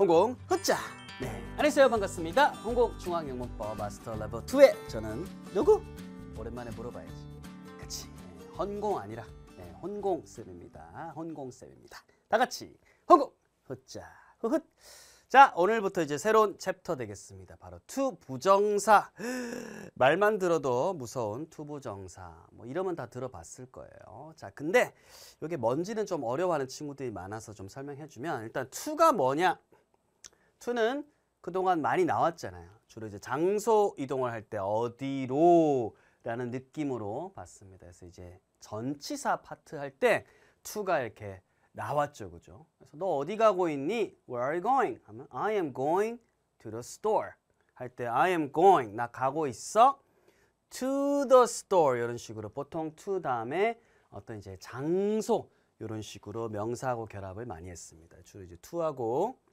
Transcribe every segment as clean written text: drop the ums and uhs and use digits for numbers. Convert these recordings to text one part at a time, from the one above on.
홍공 헛자. 네, 안녕하세요. 반갑습니다. 홍공 중앙영문법 마스터 레벨 2의 저는 누구? 오랜만에 물어봐야지. 그치, 헌공 아니라 혼공쌤입니다. 혼공쌤입니다. 다 같이 홍공 헛자 헛. 자, 오늘부터 이제 새로운 챕터 되겠습니다. 바로 투 부정사. 말만 들어도 무서운 투 부정사. 뭐 이러면 다 들어봤을 거예요. 자, 근데 이게 뭔지는 좀 어려워하는 친구들이 많아서 좀 설명해 주면, 일단 투가 뭐냐? 투는 그동안 많이 나왔잖아요. 주로 이제 장소 이동을 할 때 어디로 라는 느낌으로 봤습니다. 그래서 이제 전치사 파트 할 때 투가 이렇게 나왔죠, 그죠? 그래서 너 어디 가고 있니? Where are you going? 하면 I am going to the store. 할 때 I am going, 나 가고 있어. To the store 이런 식으로 보통 to 다음에 어떤 이제 장소 이런 식으로 명사하고 결합을 많이 했습니다. 주로 이제 to하고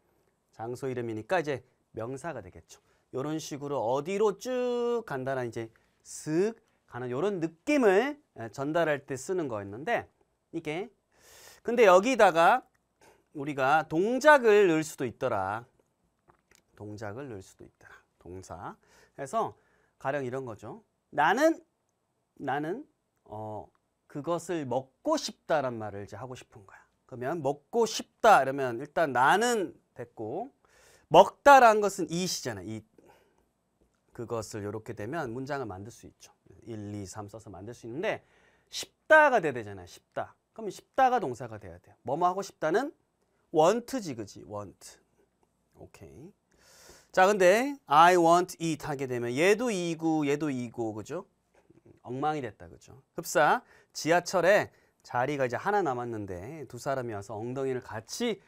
장소 이름이니까 이제 명사가 되겠죠. 이런 식으로 어디로 쭉 간다는 이제 슥 가는 이런 느낌을 전달할 때 쓰는 거였는데, 이게 근데 여기다가 우리가 동작을 넣을 수도 있더라. 동작을 넣을 수도 있더라. 동사. 그래서 가령 이런 거죠. 나는 그것을 먹고 싶다란 말을 이제 하고 싶은 거야. 그러면 먹고 싶다 이러면 일단 나는 됐고, 먹다라는 것은 이시잖아요. 이 그것을 이렇게 되면 문장을 만들 수 있죠. 1, 2, 3 써서 만들 수 있는데, 싶다가 돼야 되잖아요. 싶다. 그러면 싶다가 동사가 돼야 돼요. 뭐뭐 하고 싶다는 want지, 그지? want. 오케이. 자, 근데 I want eat 하게 되면 얘도 이고 얘도 이고, 그죠? 엉망이 됐다, 그죠? 흡사 지하철에 자리가 이제 하나 남았는데 두 사람이 와서 엉덩이를 같이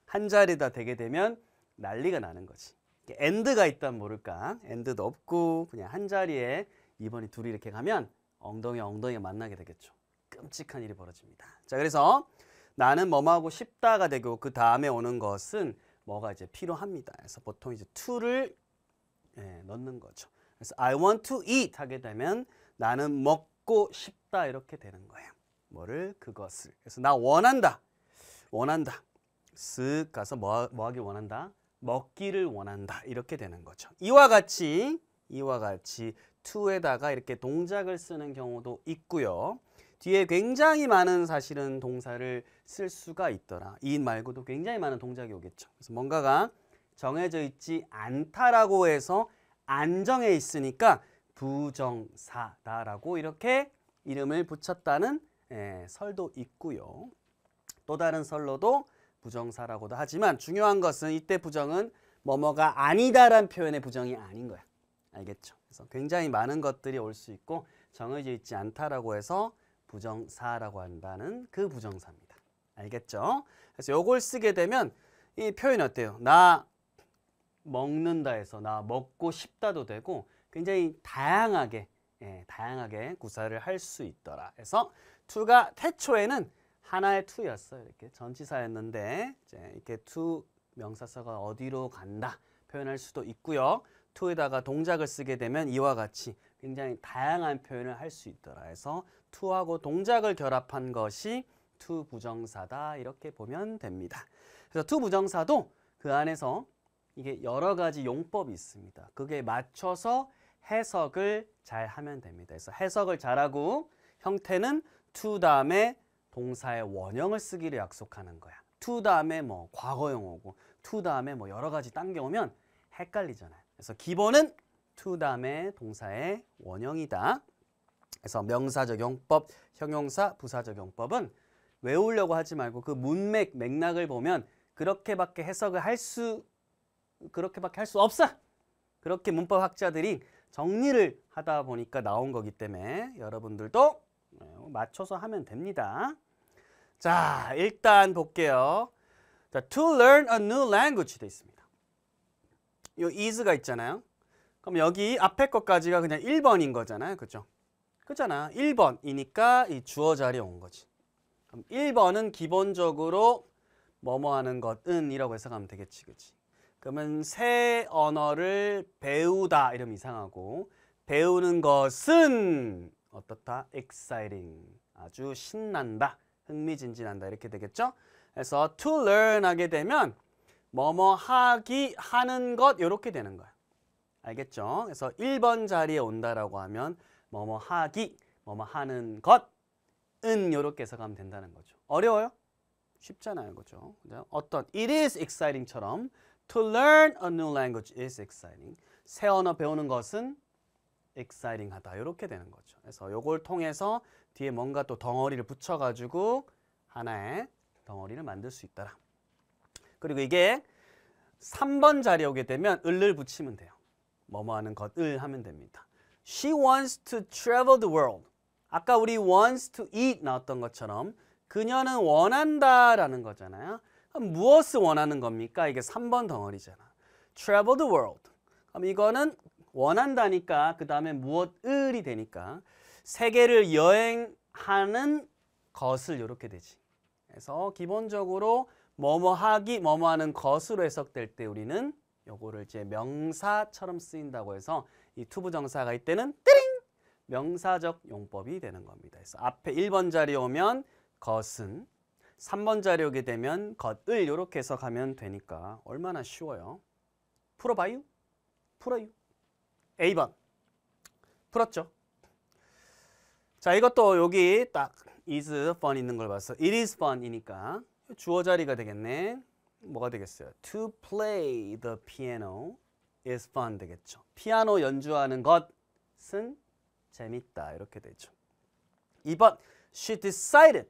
한 자리다 대게 되면 난리가 나는 거지. 엔드가 있다면 모를까? 엔드도 없고 그냥 한 자리에 2번이 둘이 이렇게 가면 엉덩이가 만나게 되겠죠. 끔찍한 일이 벌어집니다. 자, 그래서 나는 뭐뭐 하고 싶다가 되고 그 다음에 오는 것은 뭐가 이제 필요합니다. 그래서 보통 이제 to를 넣는 거죠. 그래서 I want to eat 하게 되면 나는 먹고 싶다 이렇게 되는 거예요. 뭐를? 그것을. 그래서 나 원한다. 쓱 가서 뭐 하길 원한다? 먹기를 원한다. 이렇게 되는 거죠. 이와 같이 to에다가 이렇게 동작을 쓰는 경우도 있고요. 뒤에 굉장히 많은 사실은 동사를 쓸 수가 있더라. eat 말고도 굉장히 많은 동작이 오겠죠. 그래서 뭔가가 정해져 있지 않다라고 해서 안 정해 있으니까 부정사다라고 이렇게 이름을 붙였다는 설도 있고요. 또 다른 설로도 부정사라고도 하지만 중요한 것은 이때 부정은 뭐뭐가 아니다라는 표현의 부정이 아닌 거야. 알겠죠? 그래서 굉장히 많은 것들이 올 수 있고 정해져 있지 않다라고 해서 부정사라고 한다는 그 부정사입니다. 알겠죠? 그래서 요걸 쓰게 되면 이 표현이 어때요? 나 먹는다 해서 나 먹고 싶다도 되고 굉장히 다양하게 구사를 할 수 있더라. 그래서 to가 태초에는 하나의 to였어요. 이렇게 전치사였는데 이렇게 to 명사서가 어디로 간다 표현할 수도 있고요. to에다가 동작을 쓰게 되면 이와 같이 굉장히 다양한 표현을 할 수 있더라. 그래서 to하고 동작을 결합한 것이 to 부정사다 이렇게 보면 됩니다. 그래서 to 부정사도 그 안에서 이게 여러 가지 용법이 있습니다. 그게 맞춰서 해석을 잘 하면 됩니다. 그래서 해석을 잘하고 형태는 to 다음에 동사의 원형을 쓰기를 약속하는 거야. to 다음에 뭐 과거형 오고 to 다음에 뭐 여러 가지 당겨오면 헷갈리잖아요. 그래서 기본은 to 다음에 동사의 원형이다. 그래서 명사적 용법, 형용사, 부사적 용법은 외우려고 하지 말고 그 맥락을 보면 그렇게밖에 할 수 없어. 그렇게 문법학자들이 정리를 하다 보니까 나온 거기 때문에 여러분들도 맞춰서 하면 됩니다. 자, 일단 볼게요. 자, to learn a new language 돼 있습니다. 이 is가 있잖아요. 그럼 여기 앞에 것까지가 그냥 1번인 거잖아요. 그죠? 그잖아. 1번이니까 이 주어 자리에 온 거지. 그럼 1번은 기본적으로 뭐뭐 하는 것은 이라고 해석하면 되겠지. 그치? 그러면 새 언어를 배우다 이러면 이상하고, 배우는 것은 어떻다? exciting. 아주 신난다. 흥미진진한다. 이렇게 되겠죠? 그래서 to learn 하게 되면 뭐뭐 하기, 하는 것 이렇게 되는 거야. 알겠죠? 그래서 1번 자리에 온다라고 하면 뭐뭐 하기, 뭐뭐 하는 것은 이렇게 해석하면 된다는 거죠. 어려워요? 쉽잖아요. 그죠? 어떤 it is exciting처럼 to learn a new language is exciting. 새 언어 배우는 것은 exciting하다. 이렇게 되는 거죠. 그래서 요걸 통해서 뒤에 뭔가 또 덩어리를 붙여가지고 하나의 덩어리를 만들 수 있더라. 그리고 이게 3번 자리에 오게 되면 을을 붙이면 돼요. 뭐뭐 하는 것을 하면 됩니다. She wants to travel the world. 아까 우리 wants to eat 나왔던 것처럼 그녀는 원한다라는 거잖아요. 그럼 무엇을 원하는 겁니까? 이게 3번 덩어리잖아. Travel the world. 그럼 이거는 원한다니까 그 다음에 무엇을이 되니까 세계를 여행하는 것을 이렇게 되지. 그래서 기본적으로 뭐뭐 하기, 뭐뭐 하는 것으로 해석될 때 우리는 요거를 이제 명사처럼 쓰인다고 해서 이 투부정사가 이때는 띠링! 명사적 용법이 되는 겁니다. 그래서 앞에 1번 자리에 오면 것은, 3번 자리에 오게 되면 것을 이렇게 해석하면 되니까 얼마나 쉬워요. 풀어봐요. 풀어요. A번. 풀었죠? 자, 이것도 여기 딱 is fun 있는 걸 봐서 it is fun이니까 주어 자리가 되겠네. 뭐가 되겠어요? To play the piano is fun 되겠죠. 피아노 연주하는 것은 재밌다. 이렇게 되죠. 2번 she decided.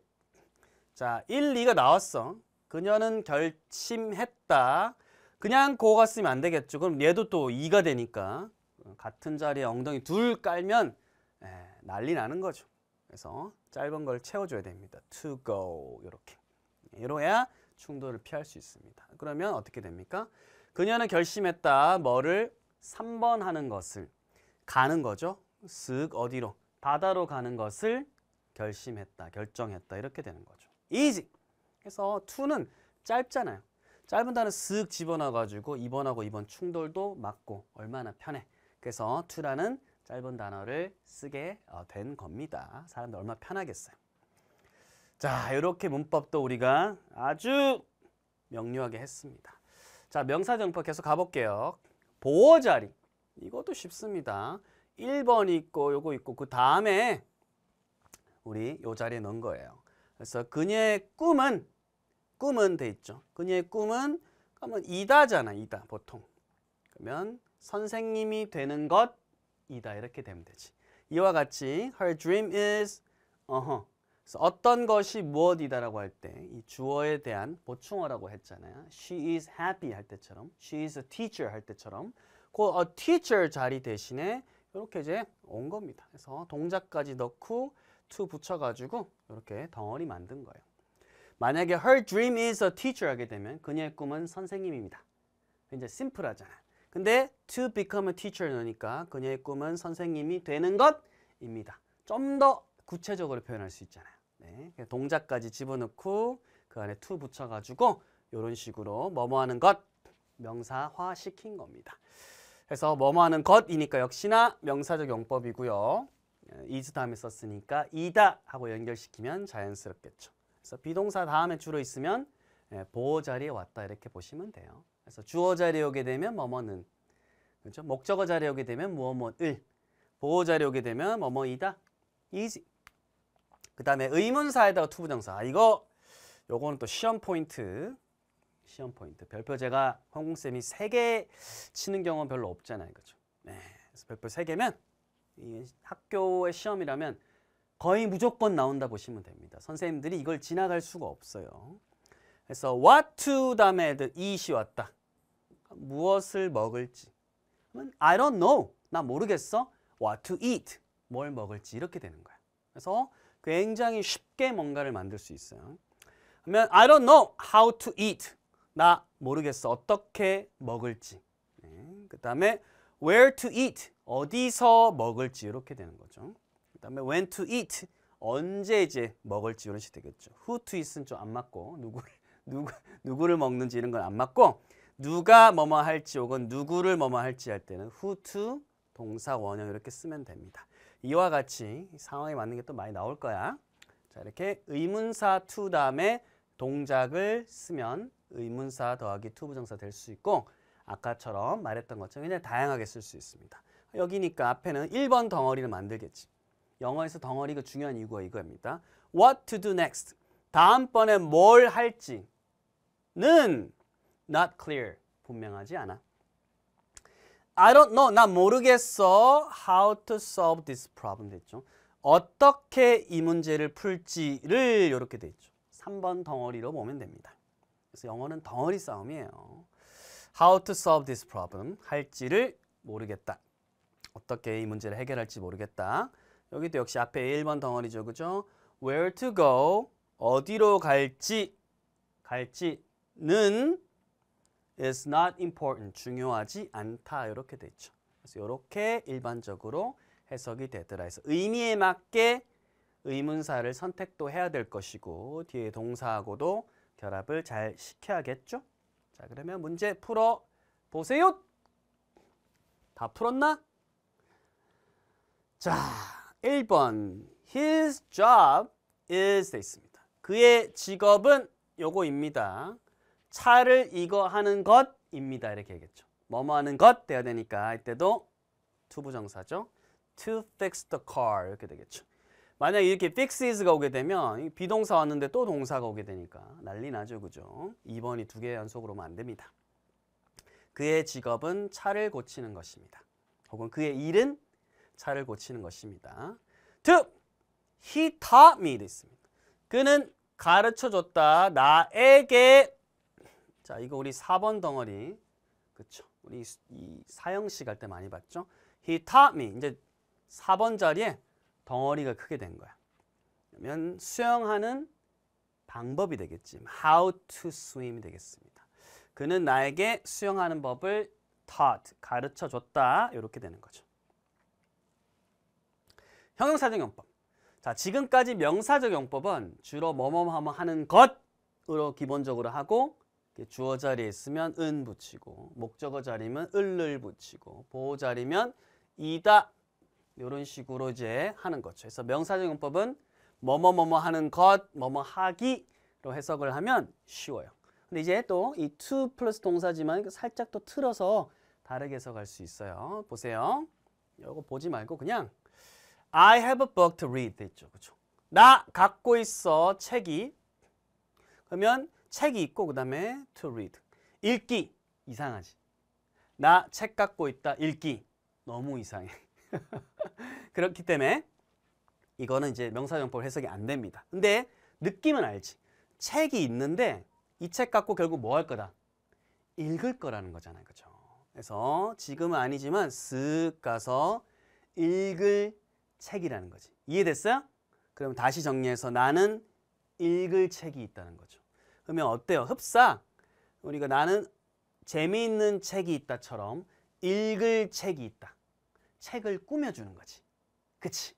자, 1, 2가 나왔어. 그녀는 결심했다. 그냥 그거가 쓰면 안 되겠죠. 그럼 얘도 또 2가 되니까 같은 자리에 엉덩이 둘 깔면 난리 나는 거죠. 그래서 짧은 걸 채워줘야 됩니다. To go 이렇게. 이러야 충돌을 피할 수 있습니다. 그러면 어떻게 됩니까? 그녀는 결심했다. 뭐를? 3번 하는 것을. 가는 거죠. 쓱 어디로? 바다로 가는 것을 결심했다. 결정했다. 이렇게 되는 거죠. easy. 그래서 to는 짧잖아요. 짧은 단어 쓱 집어넣어가지고 2번하고 2번 충돌도 막고 얼마나 편해. 그래서 to라는 짧은 단어를 쓰게 된 겁니다. 사람들 얼마나 편하겠어요. 자, 이렇게 문법도 우리가 아주 명료하게 했습니다. 자, 명사정법 계속 가볼게요. 보호자리. 이것도 쉽습니다. 1번 있고 요거 있고 그 다음에 우리 요 자리에 넣은 거예요. 그래서 그녀의 꿈은 돼 있죠. 그녀의 꿈은 그러면 이다잖아. 이다 보통. 그러면 선생님이 되는 것이다. 이렇게 되면 되지. 이와 같이 her dream is 그래서 어떤 것이 무엇이다라고 할 때 이 주어에 대한 보충어라고 했잖아요. She is happy 할 때처럼, she is a teacher 할 때처럼 그 a teacher 자리 대신에 이렇게 이제 온 겁니다. 그래서 동작까지 넣고 to 붙여가지고 이렇게 덩어리 만든 거예요. 만약에 her dream is a teacher 하게 되면 그녀의 꿈은 선생님입니다. 이제 심플하잖아. 근데 to become a teacher 넣으니까 그녀의 꿈은 선생님이 되는 것입니다. 좀 더 구체적으로 표현할 수 있잖아요. 네, 동작까지 집어넣고 그 안에 to 붙여가지고 이런 식으로 뭐뭐 하는 것 명사화 시킨 겁니다. 그래서 뭐뭐 하는 것이니까 역시나 명사적 용법이고요. is 다음에 썼으니까 이다 하고 연결시키면 자연스럽겠죠. 그래서 비동사 다음에 주로 있으면 보호 자리에 왔다 이렇게 보시면 돼요. 그래서 주어 자리에 오게 되면 뭐뭐는, 그렇죠? 목적어 자리에 오게 되면 뭐뭐을, 보호 자리에 오게 되면 뭐뭐이다. easy. 그 다음에 의문사에다가 투부정사. 요거는 또 시험 포인트. 별표 제가 홍콩쌤이 3개 치는 경우는 별로 없잖아요. 그죠? 네. 그래서 별표 3개면 이 학교의 시험이라면 거의 무조건 나온다 보시면 됩니다. 선생님들이 이걸 지나갈 수가 없어요. 그래서 what to 다음에 eat이 왔다. 무엇을 먹을지. 그러면 I don't know. 나 모르겠어. what to eat. 뭘 먹을지 이렇게 되는 거야. 그래서 굉장히 쉽게 뭔가를 만들 수 있어요. 그러면 I don't know how to eat. 나 모르겠어. 어떻게 먹을지. 네. 그 다음에 where to eat. 어디서 먹을지 이렇게 되는 거죠. 그 다음에 when to eat. 언제 이제 먹을지 이런 식이 되겠죠. who to eat은 좀 안 맞고 누구를 먹는지 이런 건 안 맞고 누가 뭐뭐 할지 혹은 누구를 뭐뭐 할지 할 때는 who to 동사 원형 이렇게 쓰면 됩니다. 이와 같이 상황에 맞는 게 또 많이 나올 거야. 자, 이렇게 의문사 to 다음에 동작을 쓰면 의문사 더하기 to 부정사 될 수 있고 아까처럼 말했던 것처럼 그냥 다양하게 쓸 수 있습니다. 여기니까 앞에는 1번 덩어리를 만들겠지. 영어에서 덩어리가 중요한 이유가 이거입니다. What to do next? 다음번에 뭘 할지는 not clear. 분명하지 않아. I don't know. 나 모르겠어. How to solve this problem 됐죠. 어떻게 이 문제를 풀지를 이렇게 돼 있죠. 3번 덩어리로 보면 됩니다. 그래서 영어는 덩어리 싸움이에요. How to solve this problem. 할지를 모르겠다. 어떻게 이 문제를 해결할지 모르겠다. 여기도 역시 앞에 1번 덩어리죠. 그죠? Where to go. 어디로 갈지는 is not important. 중요하지 않다. 이렇게 돼 있죠. 그래서 이렇게 일반적으로 해석이 되더라 해서 의미에 맞게 의문사를 선택도 해야 될 것이고 뒤에 동사하고도 결합을 잘 시켜야겠죠? 자, 그러면 문제 풀어 보세요. 다 풀었나? 자, 1번 His job is 돼 있습니다. 그의 직업은 요거입니다. 차를 이거 하는 것입니다. 이렇게 얘기했죠. 뭐뭐 하는 것 돼야 되니까 이때도 to 부정사죠. To fix the car 이렇게 되겠죠. 만약 이렇게 fix is가 오게 되면 비동사 왔는데 또 동사가 오게 되니까 난리 나죠. 그죠? 2번이 2개 연속으로 오면 안 됩니다. 그의 직업은 차를 고치는 것입니다. 혹은 그의 일은 차를 고치는 것입니다. 2. He taught me 있습니다. 그는 가르쳐줬다. 나에게. 자, 이거 우리 4번 덩어리. 그쵸? 우리 이 사형식 할 때 많이 봤죠? He taught me. 이제 4번 자리에 덩어리가 크게 된 거야. 그러면 수영하는 방법이 되겠지. How to swim이 되겠습니다. 그는 나에게 수영하는 법을 taught, 가르쳐줬다. 이렇게 되는 거죠. 형용사적 용법. 자, 지금까지 명사적 용법은 주로 뭐뭐 하는 것으로 기본적으로 하고 주어 자리에 있으면 은 붙이고 목적어 자리면 을을 붙이고 보호 자리면 이다 이런 식으로 이제 하는 거죠. 그래서 명사적 용법은 뭐뭐 하는 것, 뭐뭐 하기로 해석을 하면 쉬워요. 근데 이제 또 이 to 플러스 동사지만 살짝 또 틀어서 다르게 해석할 수 있어요. 보세요. 이거 보지 말고 그냥 I have a book to read 돼 있죠. 그렇죠? 나 갖고 있어 책이. 그러면 책이 있고 그 다음에 to read. 읽기. 이상하지. 나 책 갖고 있다. 읽기. 너무 이상해. 그렇기 때문에 이거는 이제 명사용법 해석이 안 됩니다. 근데 느낌은 알지. 책이 있는데 이 책 갖고 결국 뭐 할 거다? 읽을 거라는 거잖아요. 그죠? 그래서 지금은 아니지만 쓱 가서 읽을 책이라는 거지. 이해됐어요? 그럼 다시 정리해서 나는 읽을 책이 있다는 거죠. 그러면 어때요? 흡사 우리가 나는 재미있는 책이 있다처럼 읽을 책이 있다. 책을 꾸며주는 거지. 그치?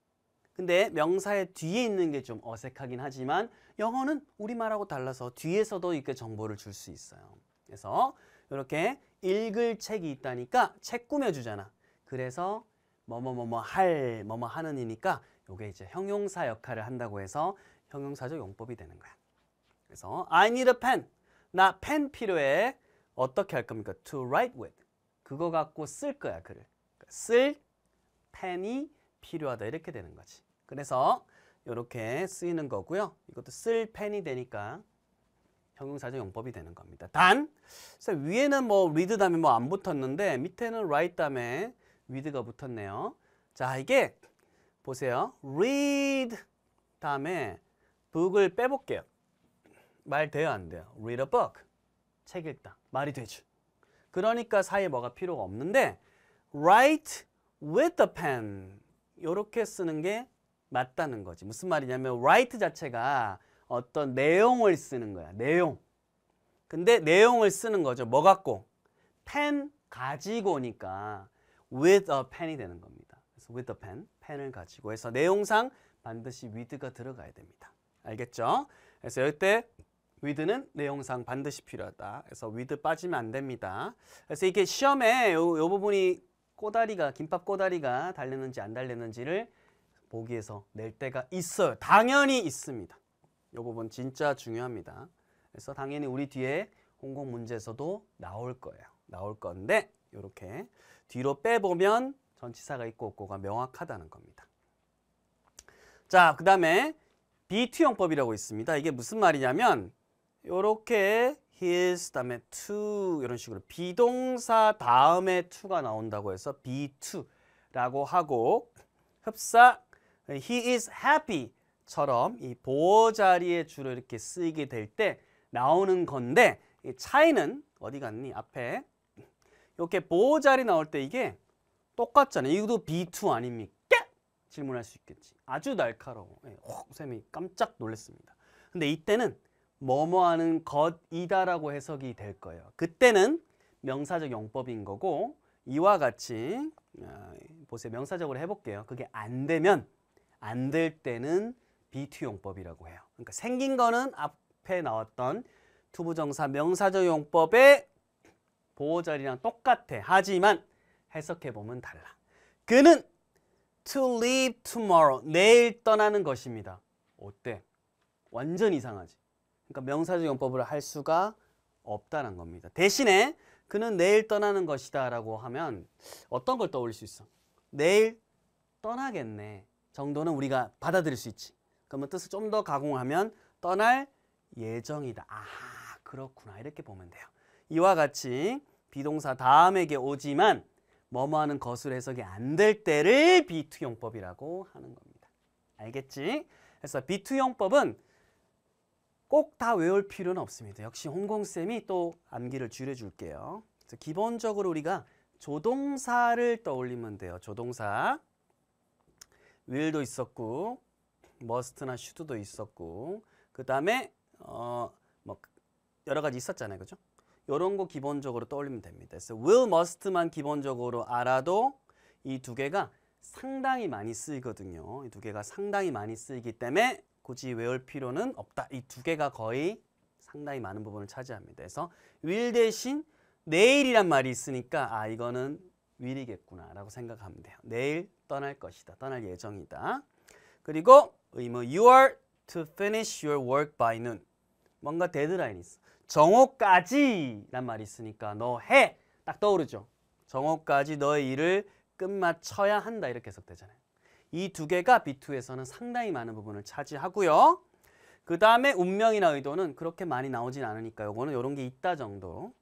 근데 명사의 뒤에 있는 게 좀 어색하긴 하지만 영어는 우리말하고 달라서 뒤에서도 이렇게 정보를 줄 수 있어요. 그래서 이렇게 읽을 책이 있다니까 책 꾸며주잖아. 그래서 뭐뭐 하는 이니까 이게 이제 형용사 역할을 한다고 해서 형용사적 용법이 되는 거야. 그래서 I need a pen. 나 펜 필요해. 어떻게 할 겁니까? To write with. 그거 갖고 쓸 거야, 글을. 쓸 펜이 필요하다. 이렇게 되는 거지. 그래서 이렇게 쓰이는 거고요. 이것도 쓸 펜이 되니까 형용사적 용법이 되는 겁니다. 단, 위에는 뭐 read 다음에 뭐 안 붙었는데 밑에는 write 다음에 with가 붙었네요. 자, 이게 보세요. read 다음에 book을 빼볼게요. 말 돼요, 안 돼요? read a book. 책 읽다. 말이 되죠. 그러니까 사이에 뭐가 필요가 없는데 write with a pen. 이렇게 쓰는 게 맞다는 거지. 무슨 말이냐면 write 자체가 어떤 내용을 쓰는 거야. 내용. 근데 내용을 쓰는 거죠. 뭐 갖고? 펜 가지고니까 with a pen이 되는 겁니다. 그래서 with a pen, 펜을 가지고 해서 내용상 반드시 with가 들어가야 됩니다. 알겠죠? 그래서 이때 with는 내용상 반드시 필요하다. 그래서 with 빠지면 안 됩니다. 그래서 이게 시험에 요 부분이 꼬다리가 김밥 꼬다리가 달렸는지 안 달렸는지를 보기 위해서 낼 때가 있어요. 당연히 있습니다. 이 부분 진짜 중요합니다. 그래서 당연히 우리 뒤에 홍콩 문제에서도 나올 거예요. 나올 건데 이렇게 뒤로 빼보면 전치사가 있고 없고가 명확하다는 겁니다. 자, 그 다음에 B2용법이라고 있습니다. 이게 무슨 말이냐면 이렇게 his 다음에 to 이런 식으로 비동사 다음에 to가 나온다고 해서 B2라고 하고 흡사 he is happy처럼 이 보호 자리에 주로 이렇게 쓰이게 될 때 나오는 건데 이 차이는 어디 갔니? 앞에 이렇게 보호 자리 나올 때 이게 똑같잖아요. 이것도 B2 아닙니까? 질문할 수 있겠지. 아주 날카로워. 쌤이 깜짝 놀랐습니다. 근데 이때는 뭐뭐 하는 것이다라고 해석이 될 거예요. 그때는 명사적 용법인 거고 이와 같이 보세요. 명사적으로 해볼게요. 그게 안 되면 안 될 때는 B2 용법이라고 해요. 그러니까 생긴 거는 앞에 나왔던 투부정사 명사적 용법의 보호자리랑 똑같아. 하지만 해석해보면 달라. 그는 to leave tomorrow. 내일 떠나는 것입니다. 어때? 완전 이상하지. 그러니까 명사적 용법을 할 수가 없다는 겁니다. 대신에 그는 내일 떠나는 것이다 라고 하면 어떤 걸 떠올릴 수 있어? 내일 떠나겠네 정도는 우리가 받아들일 수 있지. 그러면 뜻을 좀 더 가공하면 떠날 예정이다. 아, 그렇구나. 이렇게 보면 돼요. 이와 같이 비동사 다음에게 오지만 뭐뭐 하는 것으로 해석이 안 될 때를 B2용법이라고 하는 겁니다. 알겠지? 그래서 B2용법은 꼭 다 외울 필요는 없습니다. 역시 홍콩쌤이 또 암기를 줄여줄게요. 그래서 기본적으로 우리가 조동사를 떠올리면 돼요. 조동사. will도 있었고 must나 should도 있었고 그 다음에 뭐 여러 가지 있었잖아요. 그죠? 이런 거 기본적으로 떠올리면 됩니다. 그래서 will, must만 기본적으로 알아도 이 두 개가 상당히 많이 쓰이거든요. 이 두 개가 상당히 많이 쓰이기 때문에 굳이 외울 필요는 없다. 이 두 개가 거의 상당히 많은 부분을 차지합니다. 그래서 will 대신 내일이란 말이 있으니까 아 이거는 will이겠구나 라고 생각하면 돼요. 내일 떠날 것이다. 떠날 예정이다. 그리고 의무 you are to finish your work by noon. 뭔가 데드라인이 있어. 정오까지 란 말이 있으니까 너 해! 딱 떠오르죠. 정오까지 너의 일을 끝마쳐야 한다 이렇게 해석되잖아요. 이 두 개가 B2에서는 상당히 많은 부분을 차지하고요. 그 다음에 운명이나 의도는 그렇게 많이 나오진 않으니까 요거는 이런 게 있다 정도.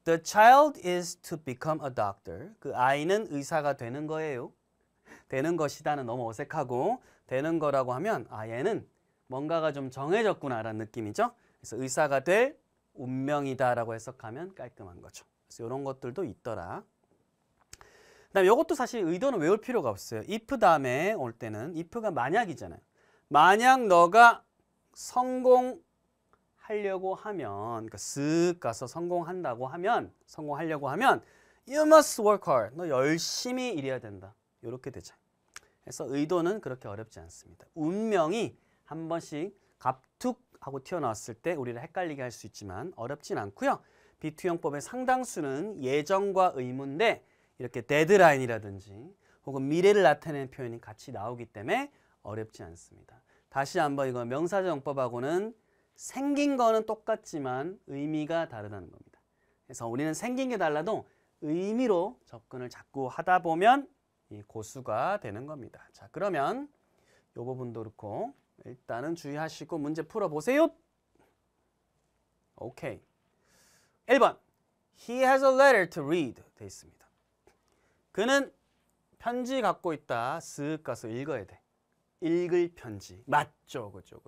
The child is to become a doctor. 그 아이는 의사가 되는 거예요. 되는 것이다는 너무 어색하고 되는 거라고 하면 아 얘는 뭔가가 좀 정해졌구나 라는 느낌이죠. 그래서 의사가 될 운명이다라고 해석하면 깔끔한 거죠. 그래서 이런 것들도 있더라. 그다음에 이것도 사실 의도는 외울 필요가 없어요. if 다음에 올 때는 if가 만약이잖아요. 만약 너가 성공하려고 하면 그러니까 쓱 가서 성공하려고 하면 you must work hard. 너 열심히 일해야 된다. 이렇게 되죠. 그래서 의도는 그렇게 어렵지 않습니다. 운명이 한 번씩 갑툭하고 튀어나왔을 때 우리를 헷갈리게 할 수 있지만 어렵진 않고요. B2용법의 상당수는 예정과 의무인데 이렇게 데드라인이라든지 혹은 미래를 나타내는 표현이 같이 나오기 때문에 어렵지 않습니다. 다시 한번 이거 명사적 용법하고는 생긴 거는 똑같지만 의미가 다르다는 겁니다. 그래서 우리는 생긴 게 달라도 의미로 접근을 자꾸 하다 보면 이 고수가 되는 겁니다. 자, 그러면 이 부분도 그렇고 일단은 주의하시고 문제 풀어보세요. 오케이. 1번. He has a letter to read. 돼 있습니다. 그는 편지 갖고 있다. 쓱 가서 읽어야 돼. 읽을 편지. 맞죠? 그죠?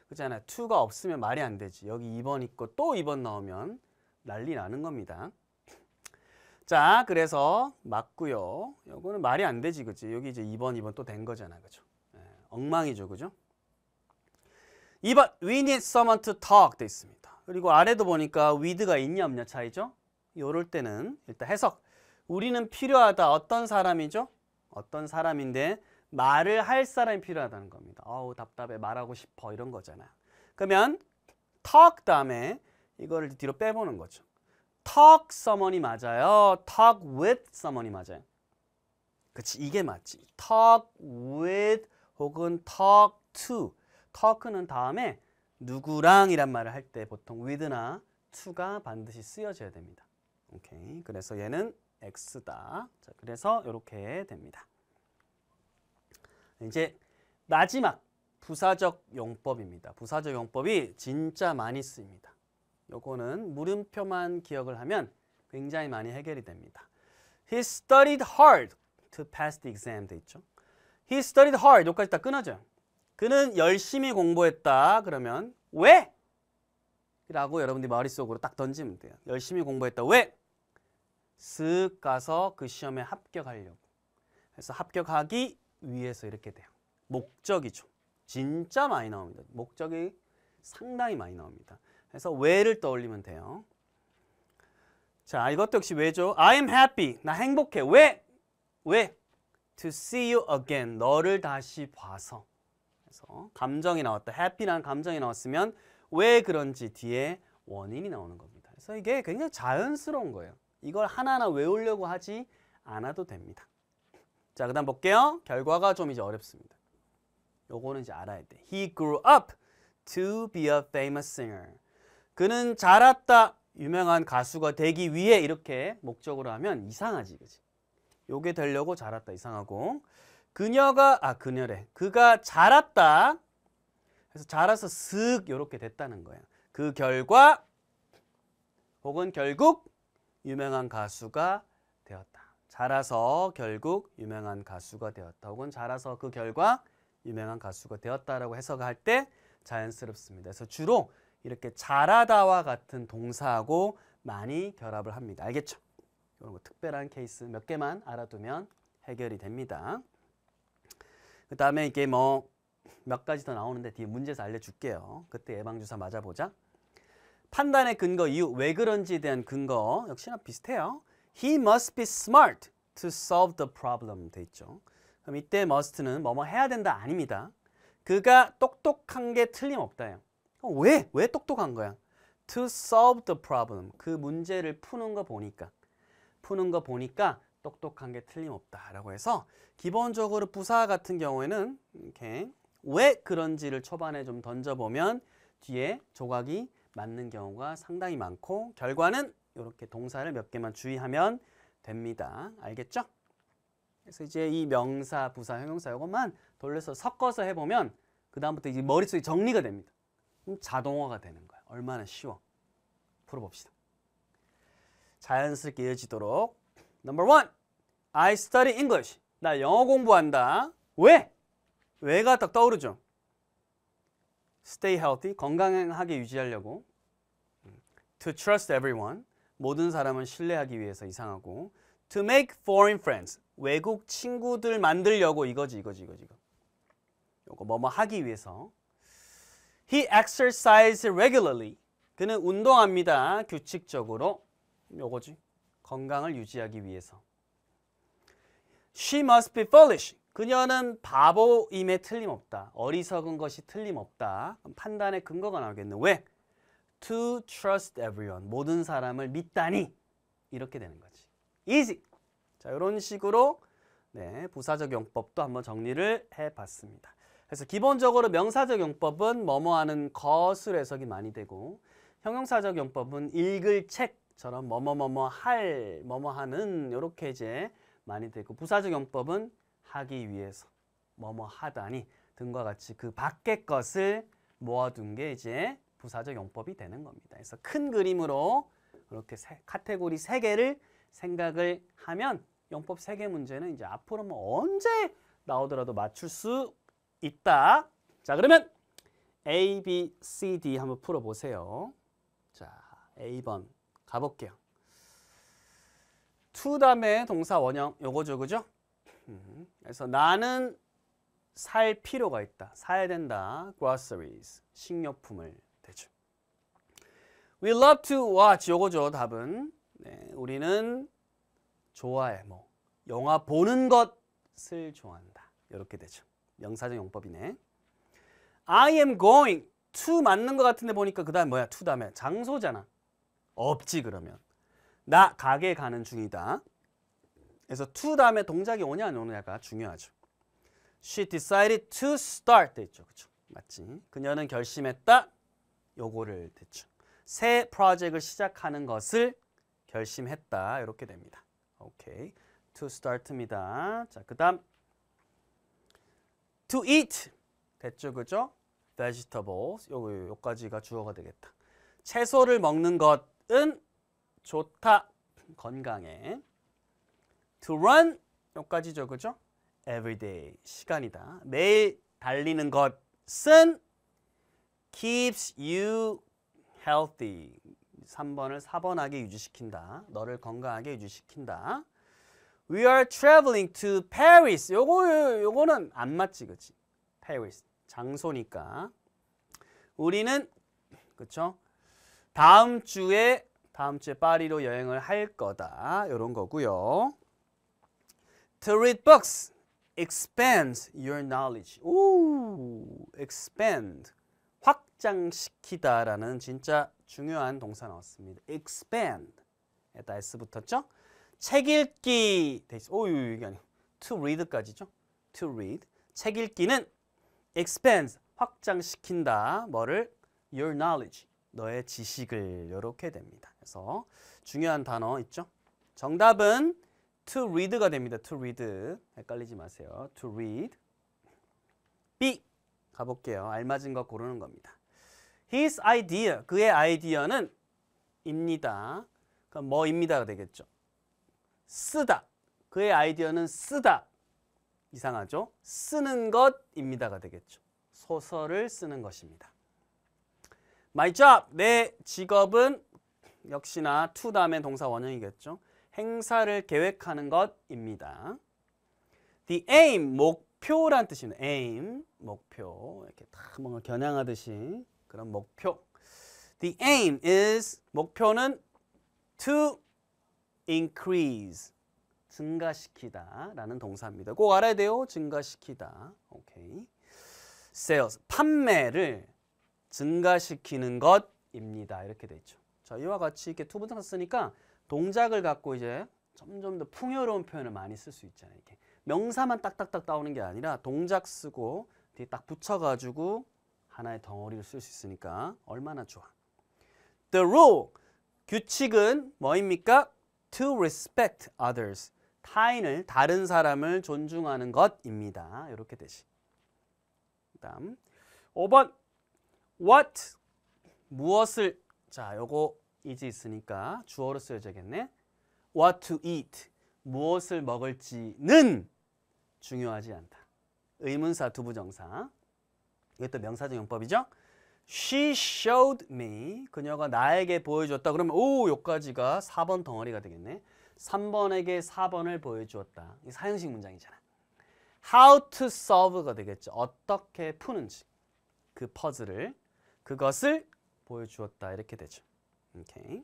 그잖아요. to가 없으면 말이 안 되지. 여기 2번 있고 또 2번 나오면 난리 나는 겁니다. 자, 그래서 맞고요. 요거는 말이 안 되지, 그치? 여기 이제 2번 또 된 거잖아, 그죠? 엉망이죠, 그죠? 2번, we need someone to talk 돼 있습니다. 그리고 아래도 보니까 with가 있냐 없냐 차이죠? 요럴 때는 일단 해석. 우리는 필요하다. 어떤 사람이죠? 어떤 사람인데 말을 할 사람이 필요하다는 겁니다. 어우, 답답해. 말하고 싶어. 이런 거잖아요. 그러면 talk 다음에 이거를 뒤로 빼보는 거죠. talk someone이 맞아요. talk with someone이 맞아요. 그치, 이게 맞지. talk with 혹은 talk to. talk는 다음에 누구랑 이란 말을 할 때 보통 with나 to가 반드시 쓰여져야 됩니다. 오케이. 그래서 얘는 X다. 자, 그래서 이렇게 됩니다. 이제 마지막 부사적 용법입니다. 부사적 용법이 진짜 많이 쓰입니다. 요거는 물음표만 기억을 하면 굉장히 많이 해결이 됩니다. He studied hard to pass the exam 돼 있죠. He studied hard. 여기까지 다 끊어져요. 그는 열심히 공부했다. 그러면 왜? 라고 여러분들이 머릿속으로 딱 던지면 돼요. 열심히 공부했다. 왜? 쓱 가서 그 시험에 합격하려고. 그래서 합격하기 위해서 이렇게 돼요. 목적이죠. 진짜 많이 나옵니다. 목적이 상당히 많이 나옵니다. 그래서 왜를 떠올리면 돼요. 자, 이것도 역시 왜죠? I am happy. 나 행복해. 왜? 왜? To see you again. 너를 다시 봐서. 그래서 감정이 나왔다. happy라는 감정이 나왔으면 왜 그런지 뒤에 원인이 나오는 겁니다. 그래서 이게 굉장히 자연스러운 거예요. 이걸 하나하나 외우려고 하지 않아도 됩니다. 자, 그 다음 볼게요. 결과가 좀 이제 어렵습니다. 요거는 이제 알아야 돼. He grew up to be a famous singer. 그는 자랐다. 유명한 가수가 되기 위해 이렇게 목적으로 하면 이상하지, 그치? 요게 되려고 자랐다 이상하고 그녀래. 그가 자랐다. 그래서 자라서 슥 요렇게 됐다는 거예요. 그 결과 혹은 결국 유명한 가수가 되었다. 자라서 결국 유명한 가수가 되었다. 혹은 자라서 그 결과 유명한 가수가 되었다라고 해석할 때 자연스럽습니다. 그래서 주로 이렇게 자라다와 같은 동사하고 많이 결합을 합니다. 알겠죠? 이런 거 특별한 케이스 몇 개만 알아두면 해결이 됩니다. 그 다음에 이게 뭐 몇 가지 더 나오는데 뒤에 문제에서 알려줄게요. 그때 예방주사 맞아보자. 판단의 근거, 이유, 왜 그런지에 대한 근거 역시나 비슷해요. He must be smart to solve the problem 돼 있죠. 그럼 이때 must는 뭐뭐 해야 된다 아닙니다. 그가 똑똑한 게 틀림없다요. 왜 똑똑한 거야? To solve the problem. 그 문제를 푸는 거 보니까 똑똑한 게 틀림없다라고 해서 기본적으로 부사 같은 경우에는 이렇게 왜 그런지를 초반에 좀 던져보면 뒤에 조각이 맞는 경우가 상당히 많고 결과는 이렇게 동사를 몇 개만 주의하면 됩니다. 알겠죠? 그래서 이제 이 명사, 부사, 형용사 이것만 돌려서 섞어서 해보면 그 다음부터 이제 머릿속이 정리가 됩니다. 그럼 자동화가 되는 거야. 얼마나 쉬워. 풀어봅시다. 자연스럽게 이어지도록. Number 1. I study English. 나 영어 공부한다. 왜? 왜가 딱 떠오르죠. Stay healthy. 건강하게 유지하려고. To trust everyone. 모든 사람은 신뢰하기 위해서 이상하고. To make foreign friends. 외국 친구들 만들려고 이거지. 요거 뭐뭐 하기 위해서. He exercises regularly. 그는 운동합니다. 규칙적으로. 요거지. 건강을 유지하기 위해서. She must be foolish. 그녀는 바보임에 틀림없다. 어리석은 것이 틀림없다. 판단의 근거가 나오겠네. 왜? To trust everyone. 모든 사람을 믿다니. 이렇게 되는 거지. Easy. 자, 이런 식으로 부사적 용법도 한번 정리를 해봤습니다. 그래서 기본적으로 명사적 용법은 뭐뭐 하는 것으로 해석이 많이 되고 형용사적 용법은 읽을 책처럼 뭐뭐 할, 뭐뭐 하는 이렇게 이제 많이 되고 부사적 용법은 하기 위해서 뭐뭐 하다니 등과 같이 그 밖의 것을 모아둔 게 이제 부사적 용법이 되는 겁니다. 그래서 큰 그림으로 이렇게 카테고리 3개를 생각을 하면 용법 3개 문제는 이제 앞으로 뭐 언제 나오더라도 맞출 수 있다. 자, 그러면 A, B, C, D 한번 풀어보세요. 자, A번 가볼게요. to 다음에 동사 원형 요거죠, 그죠? 그래서 나는 살 필요가 있다. 사야 된다. groceries, 식료품을 되죠. We love to watch 요거죠, 답은. 네, 우리는 좋아해. 뭐 영화 보는 것을 좋아한다. 이렇게 되죠. 명사적 용법이네. I am going to 맞는 것 같은데 보니까 그 다음 뭐야? to 다음에 장소잖아. 없지 그러면. 나 가게 가는 중이다. 그래서 to 다음에 동작이 오냐 안 오냐가 중요하죠. She decided to start 됐죠. 그렇죠? 맞지? 그녀는 결심했다. 요거를 됐죠. 새 프로젝트를 시작하는 것을 결심했다. 이렇게 됩니다. 오케이. to start입니다. 자, 그다음 to eat 됐죠, 그죠? vegetables 요까지가 주어가 되겠다. 채소를 먹는 것은 좋다. 건강에. to run 요까지죠, 그죠? everyday 시간이다. 매일 달리는 것은 keeps you healthy. 3번을 4번하게 유지시킨다. 너를 건강하게 유지시킨다. We are traveling to Paris. 요거는 안 맞지, 그치? Paris. 장소니까. 우리는, 그쵸? 다음 주에 파리로 여행을 할 거다. 요런 거고요. To read books expands your knowledge. 오, expand. 확장시키다라는 진짜 중요한 동사 나왔습니다. expand. 에다 s 붙었죠? 책 읽기 돼 있어. 오, 이게 아니고 to read까지죠. to read. 책 읽기는 expands. 확장시킨다. 뭐를? your knowledge. 너의 지식을 이렇게 됩니다. 그래서 중요한 단어 있죠? 정답은 to read가 됩니다. to read. 헷갈리지 마세요. to read. B. 가볼게요. 알맞은 거 고르는 겁니다. His idea. 그의 아이디어는 입니다. 그럼 뭐입니다가 되겠죠. 쓰다. 그의 아이디어는 쓰다. 이상하죠? 쓰는 것입니다가 되겠죠. 소설을 쓰는 것입니다. My job. 내 직업은 역시나 to 다음에 동사 원형이겠죠. 행사를 계획하는 것입니다. The aim. 목표란 뜻입니다. aim. 목표. 이렇게 다 뭔가 겨냥하듯이 그런 목표. The aim is. 목표는 to increase. 증가시키다 라는 동사입니다. 꼭 알아야 돼요. 증가시키다. 오케이. sales. 판매를 증가시키는 것입니다. 이렇게 돼 있죠. 자, 이와 같이 이렇게 투부정사 쓰니까 동작을 갖고 이제 점점 더 풍요로운 표현을 많이 쓸 수 있잖아요. 이렇게 명사만 딱딱딱 나오는 게 아니라 동작 쓰고 뒤에 딱 붙여가지고 하나의 덩어리를 쓸 수 있으니까 얼마나 좋아. The rule. 규칙은 뭐입니까? To respect others. 타인을, 다른 사람을 존중하는 것입니다. 이렇게 되시. 그다음 5번. What. 무엇을. 자, 요거 이제 있으니까 주어로 쓰여져야겠네. What to eat. 무엇을 먹을지는 중요하지 않다. 의문사 두부정사. 이것도 명사적 용법이죠. She showed me. 그녀가 나에게 보여줬다. 그러면 오, 요까지가 4번 덩어리가 되겠네. 3번에게 4번을 보여주었다. 이 사형식 문장이잖아. How to solve가 되겠죠. 어떻게 푸는지. 그 퍼즐을. 그것을 보여주었다. 이렇게 되죠. 오케이.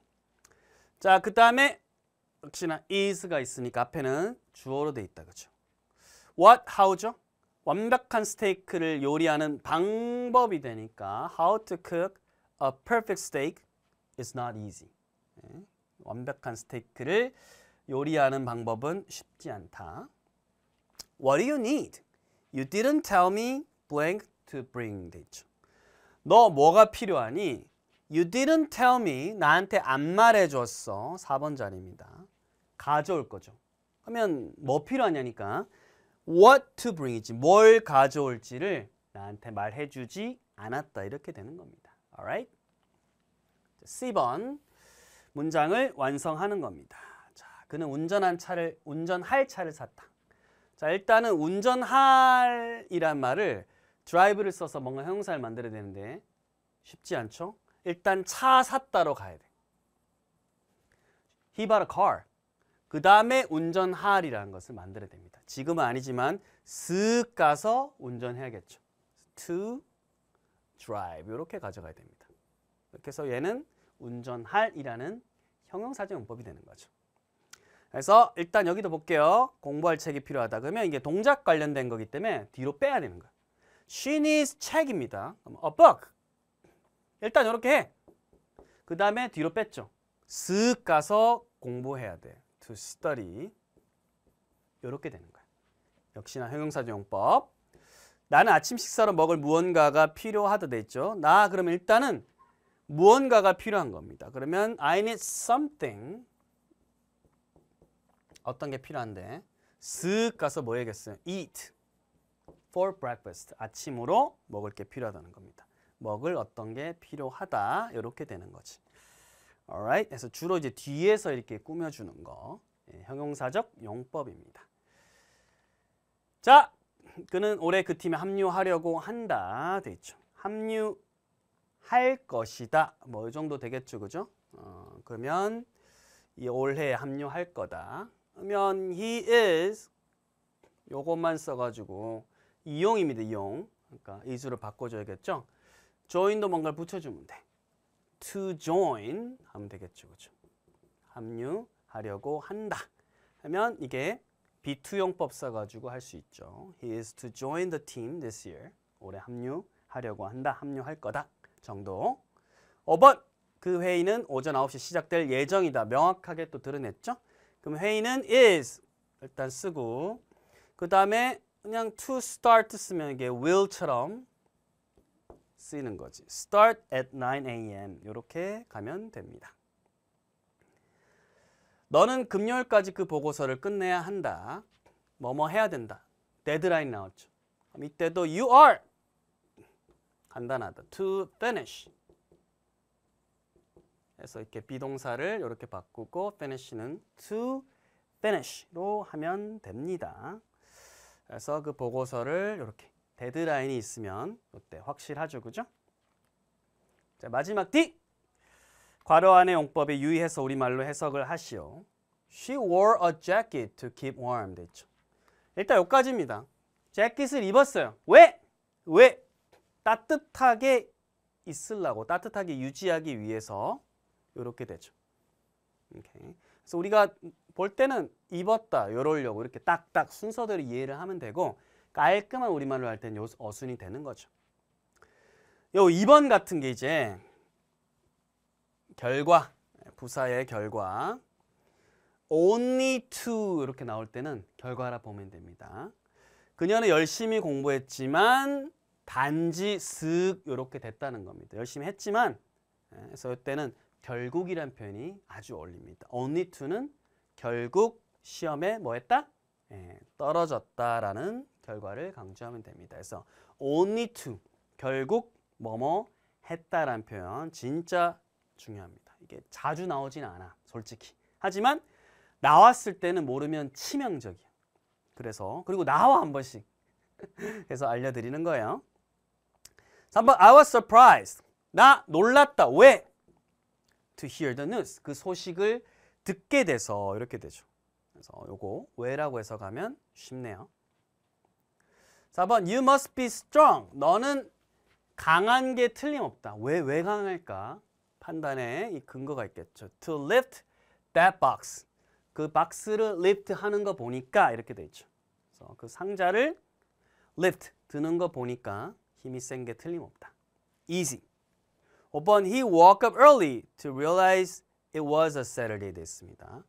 자, 그 다음에 역시나 is가 있으니까 앞에는 주어로 돼 있다. 그죠? What, how죠? 완벽한 스테이크를 요리하는 방법이 되니까 How to cook a perfect steak is not easy. 네. 완벽한 스테이크를 요리하는 방법은 쉽지 않다. What do you need? You didn't tell me blank to bring. 돼 있죠. 너 뭐가 필요하니? You didn't tell me. 나한테 안 말해줬어. 4번 자리입니다. 가져올 거죠. 그러면 뭐 필요하냐니까 what to bring이지. 뭘 가져올지를 나한테 말해주지 않았다. 이렇게 되는 겁니다. Alright? C번 문장을 완성하는 겁니다. 자, 그는 운전할 차를 샀다. 자, 일단은 운전할이란 말을 drive를 써서 뭔가 형용사를 만들어야 되는데 쉽지 않죠? 일단 차 샀다로 가야 돼. He bought a car. 그 다음에 운전할이라는 것을 만들어야 됩니다. 지금은 아니지만 쓱 가서 운전해야겠죠. To drive 이렇게 가져가야 됩니다. 이렇게 해서 얘는 운전할이라는 형용사적 용법이 되는 거죠. 그래서 일단 여기도 볼게요. 공부할 책이 필요하다. 그러면 이게 동작 관련된 거기 때문에 뒤로 빼야 되는 거예요. She needs 책입니다. 그럼 a book. 일단 이렇게 해. 그 다음에 뒤로 뺐죠. 쓱 가서 공부해야 돼. To study. 이렇게 되는 거야. 역시나 형용사적 용법. 나는 아침 식사로 먹을 무언가가 필요하다 돼 있죠. 나 그러면 일단은 무언가가 필요한 겁니다. 그러면 I need something. 어떤 게 필요한데 쓱 가서 뭐 해야겠어요? Eat for breakfast. 아침으로 먹을 게 필요하다는 겁니다. 먹을 어떤 게 필요하다. 이렇게 되는 거지. Alright. 그래서 주로 이제 뒤에서 이렇게 꾸며주는 거. 형용사적 용법입니다. 자, 그는 올해 그 팀에 합류하려고 한다. 돼 있죠. 합류할 것이다. 뭐 이 정도 되겠죠, 그죠? 그러면 이 올해 합류할 거다. 그러면 he is 요것만 써가지고 이용입니다. 이용. 그러니까 is를 바꿔줘야겠죠. join도 뭔가를 붙여주면 돼. to join 하면 되겠죠, 그죠? 합류하려고 한다. 하면 이게 B2용법 써가지고 할 수 있죠. He is to join the team this year. 올해 합류하려고 한다. 합류할 거다. 정도. 5번. 그 회의는 오전 9시 시작될 예정이다. 명확하게 또 드러냈죠. 그럼 회의는 is 일단 쓰고 그 다음에 그냥 to start 쓰면 이게 will처럼 쓰이는 거지. Start at 9 a.m. 이렇게 가면 됩니다. 너는 금요일까지 그 보고서를 끝내야 한다. 뭐뭐 해야 된다. 데드라인 나왔죠. 그럼 이때도 you are 간단하다. To finish. 그래서 이렇게 비동사를 이렇게 바꾸고 finish는 to finish로 하면 됩니다. 그래서 그 보고서를 이렇게 데드라인이 있으면 이때 확실하죠, 그죠? 자, 마지막 D. 괄호 안의 용법에 유의해서 우리말로 해석을 하시오. She wore a jacket to keep warm. 됐죠. 일단 여기까지입니다. 재킷을 입었어요. 왜? 왜? 따뜻하게 있으려고, 따뜻하게 유지하기 위해서 이렇게 되죠. 오케이. 그래서 우리가 볼 때는 입었다, 이러려고 이렇게 딱딱 순서대로 이해를 하면 되고 깔끔한 우리말로 할 때는 요 어순이 되는 거죠. 요 2번 같은 게 이제 결과, 부사의 결과 only to 이렇게 나올 때는 결과라 보면 됩니다. 그녀는 열심히 공부했지만 단지 쓱 이렇게 됐다는 겁니다. 열심히 했지만 그래서 이때는 결국이란 표현이 아주 어울립니다. only to는 결국 시험에 뭐 했다? 떨어졌다라는 결과를 강조하면 됩니다. 그래서 only to 결국 뭐뭐 했다라는 표현 진짜 중요합니다. 이게 자주 나오진 않아, 솔직히. 하지만 나왔을 때는 모르면 치명적이야. 그래서 그리고 나와 한 번씩. 그래서 알려드리는 거예요. 3번 I was surprised. 나 놀랐다. 왜? To hear the news. 그 소식을 듣게 돼서 이렇게 되죠. 그래서 요거 왜라고 해석하면 쉽네요. 4번 You must be strong. 너는 강한 게 틀림없다. 왜 강할까? 판단에 이 근거가 있겠죠. To lift that box. 그 박스를 lift 하는 거 보니까 이렇게 돼 있죠. 그래서 그 상자를 lift 드는 거 보니까 힘이 센 게 틀림없다. Easy. 5번 He woke up early to realize it was a Saturday 됐습니다.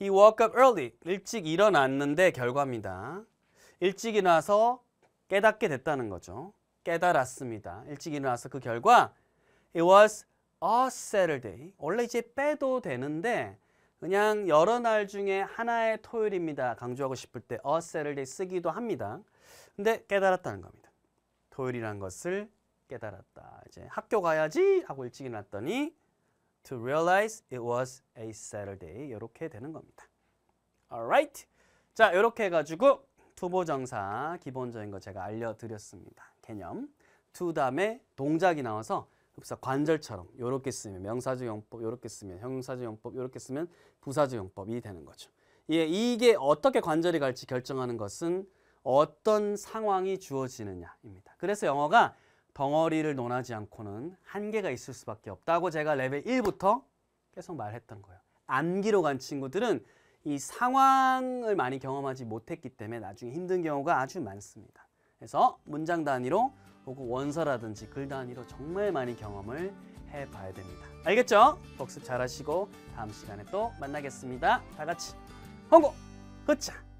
He woke up early. 일찍 일어났는데 결과입니다. 일찍 일어나서 깨닫게 됐다는 거죠. 깨달았습니다. 일찍 일어나서 그 결과 It was a Saturday. 원래 이제 빼도 되는데 그냥 여러 날 중에 하나의 토요일입니다. 강조하고 싶을 때 a Saturday 쓰기도 합니다. 근데 깨달았다는 겁니다. 토요일이라는 것을 깨달았다. 이제 학교 가야지 하고 일찍 일어났더니 to realize it was a Saturday 이렇게 되는 겁니다. Alright. 자, 이렇게 해가지고 투보정사 기본적인 거 제가 알려드렸습니다. 개념. to 다음에 동작이 나와서 그래서 관절처럼 이렇게 쓰면 명사적 용법, 이렇게 쓰면 형용사적 용법, 이렇게 쓰면 부사적 용법이 되는 거죠. 이게 어떻게 관절이 갈지 결정하는 것은 어떤 상황이 주어지느냐입니다. 그래서 영어가 덩어리를 논하지 않고는 한계가 있을 수밖에 없다고 제가 레벨 1부터 계속 말했던 거예요. 암기로 간 친구들은 이 상황을 많이 경험하지 못했기 때문에 나중에 힘든 경우가 아주 많습니다. 그래서 문장 단위로 혹은 원서라든지 글 단위로 정말 많이 경험을 해봐야 됩니다. 알겠죠? 복습 잘하시고 다음 시간에 또 만나겠습니다. 다 같이 홍고! 흐차!